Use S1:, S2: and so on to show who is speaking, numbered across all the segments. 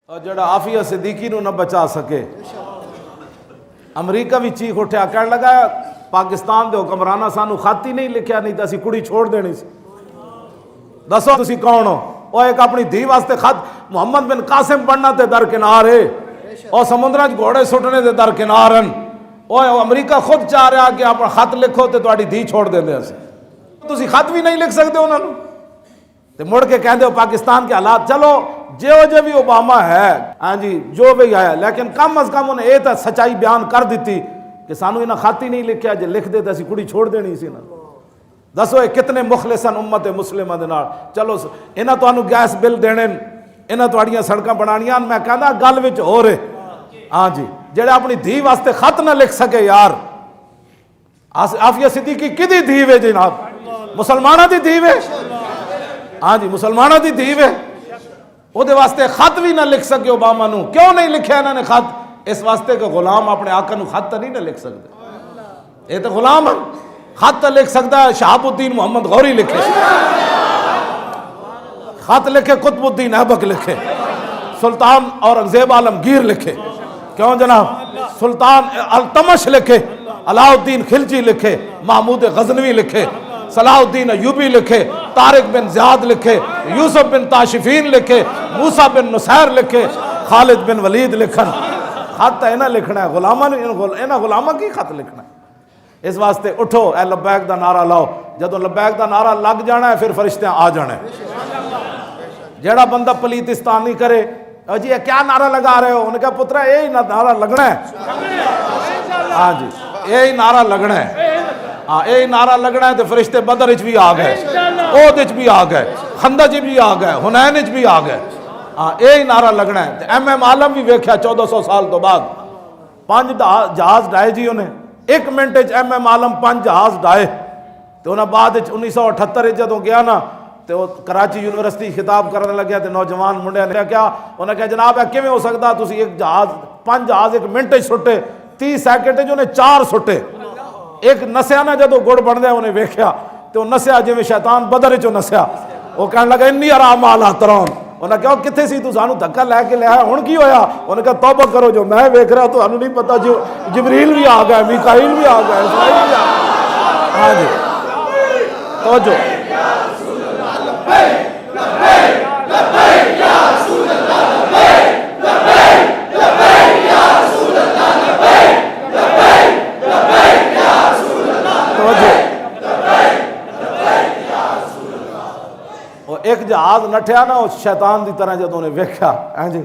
S1: اور جڑا آفیہ صدیقی نو نہ بچا سکے، امریکہ بھی چیخ اٹھیا کہنے لگا پاکستان دے حکمرانہ سانو خط ہی نہیں لکھیا، نہیں تو اسی کڑی چھوڑ دینی سی۔ دسو تسی کون ہو؟ وہ ایک اپنی دھی واسطے خط محمد بن قاسم پڑھنا تے درکنار ہے، اور سمندرہ گھوڑے سٹنے تے درکنارن، وہ امریکہ خود چاہ رہا کہ اپنا خط لکھو تے تہاڈی دھی چھوڑ دیں دے۔ تسی خط بھی نہیں لکھ سکتے انہوں نے تے مڑ کے کہندے ہو پاکستان کے حالات۔ چلو جو بھی اوباما ہے، ہاں جی جو بھی ہے، لیکن کم از کم انہیں یہ تو سچائی بیان کر دیتی کہ سانو انہیں خط ہی نہیں لکھیا، جے لکھ دے تو اسی کڑی چھوڑ دینی سی نا۔ دسو یہ کتنے مخلصن امت مسلمہ دے نال۔ چلو انہاں تانوں گیس بل دینے، انہاں تہاڈیاں سڑکاں بنانیاں، میں کہندا گل وچ ہو رہے ہاں جی جڑے اپنی دھی واسطے خط نہ لکھ سکے یار۔ آفیہ صدیقی کدی دھی وے جناب؟ مسلمانہ دی دھی وے، ہاں جی مسلمانہ دی دھی وے، وہ دے واسطے خط بھی نہ لکھ سکے اوباما نو۔ کیوں نہیں لکھیا انہوں نے خط؟ اس واسطے کہ غلام اپنے آقا نو خط نہیں نہ لکھ سکتے، یہ تو غلام ہے۔ خط تو لکھ سکتا ہے شہاب الدین محمد غوری لکھے، خط لکھے قطب الدین ایبک لکھے، سلطان اورنگزیب عالمگیر لکھے، کیوں جناب؟ سلطان التمش لکھے، علاء الدین خلجی لکھے، محمود غزنوی لکھے، صلاح الدین ایوبی لکھے، طارق بن زیاد لکھے، یوسف بن تاشفین لکھے، موسیٰ بن نصیر لکھے، خالد بن ولید لکھن۔ خط ہے نہ لکھنا ہے غلامہ نے، انہاں غلامہ کی خط لکھنا ہے؟ اس واسطے اٹھو اے لبیک دا نعرہ لاؤ، جدو لبیک دا نعرہ لگ جانا ہے پھر فرشتے آ جانا ہے۔ جیڑا بندہ پلیتستانی کرے جی یہ کیا نعرہ لگا رہے ہو؟ انہوں نے کہا پترہ یہی نعرہ لگنا ہے، ہاں جی یہی نعرہ لگنا ہے، ہاں یہی نعرہ لگنا ہے تو فرشتے بدر اچ بھی آ گئے، احد اچ بھی آ گئے، خندق بھی آ گئے، حنین اچ بھی آ گئے، ہاں یہی نعرہ لگنا ہے۔ ایم ایم عالم بھی ویکھیا 1400 سال تو بعد 5 جہاز ڈائے جی انہیں، 1 منٹ ایم ایم عالم 5 جہاز ڈائے، تو انہیں بعد 1978 جدوں گیا نا تو کراچی یونیورسٹی خطاب کرنے لگیا تو نوجوان منڈے نے کیا انہیں کہا جناب ہے کیویں ہو سکتا تسی 5 جہاز 1 منٹ سٹے، 30 سیکنڈ انہیں 4 سٹے۔ ایک نسیا نا جدو گڑ بن دیا انہیں ویکھیا تو نسیا جی میں شیطان بدر چو نسیا، وہ کہنے لگا انی ارا ما لا ترون۔ انہیں کہا کتھے سی تو سانو دھکا لے کے لے آیا ہن کی ہویا؟ انہیں کہا توبہ کرو جو میں ویکھ رہا تو انہوں نہیں پتا، جبریل بھی آ گئے، میکائیل بھی آ گئے، اسرائیل بھی آ گئے، ہاں جی تو جو ایک جہاز نٹھیا نا اس شیطان دی طرح جدوں نے ویکھیا، ہاں جی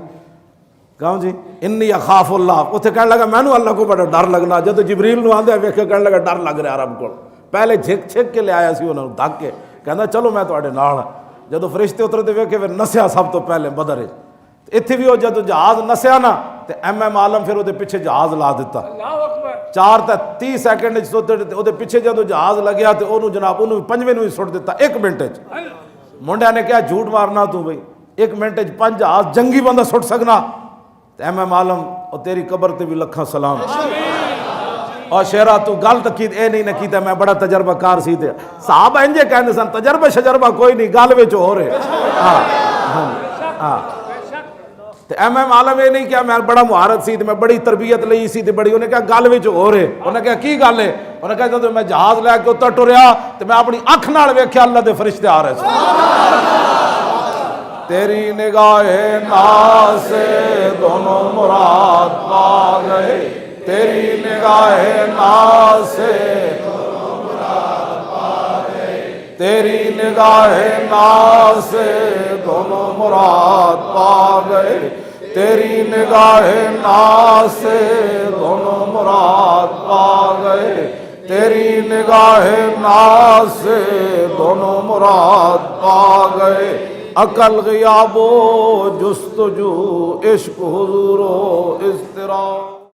S1: کہوں جی انی اخاف اللہ، اتنے کہنے لگا میں نو اللہ کو بڑا ڈر لگنا۔ جدو جبریل نو آندے ویکھیا کہنے لگا ڈر لگ رہا رب کو، پہلے چھک کے لے آیا سی انہوں دھک کے، کہندا چلو میں تواڈے نال ہاں۔ جدو فرشتے اترے تے ویکھے پھر نسیا سب تو پہلے بدر ہے، اتنے بھی وہ جدو جہاز نسیا نا تے ایم ایم عالم پھر وہ پیچھے جہاز لا دیتا، 4 تے 30 سیکنڈ سوتے وہ پیچھے جدو جہاز لگیا تو انہوں جناب انہوں 5ویں نو ہی سٹ دیتا 1 منٹ۔ منڈیا نے کیا جھوٹ مارنا تو بھئی 1 منٹ 5 جہاز جنگی بندہ سٹ سکنا؟ ایم ایم عالم اور تیری قبر تے بھی لکھاں سلام، اور شیرہ تو گل تکید اے نہیں نہ کیتا میں بڑا تجربہ کار سی تے صحابہ انجے کہنے سن تجربہ شجربہ کوئی نہیں گل وچ ہو رہے، ہاں تے ایم ایم عالم یہ نہیں کیا میں بڑا مہارت سی تے میں بڑی تربیت لئی سی تے بڑی، انہیں کہا گل وچ ہو رہے، انہیں کہا کی گل ہے؟ انہیں کہا جب میں جہاز لے کے اتر ٹریا تے میں اپنی اکھ نال ویکھیا اللہ دے فرشتے آ رہے سن۔ تیری نگاہ ناز سے دونوں مراد پا گئے، تیری نگاہ ناز سے دونوں مراد پا گئے، تیری نگاہ ناز سے دونوں مراد پا گئے، تیری نگاہ ناز سے دونوں مراد پا گئے، تیری نگاہ ناز سے دونوں مراد پا گئے، عقل غیاب و جستجو عشق حضور و اضطراب۔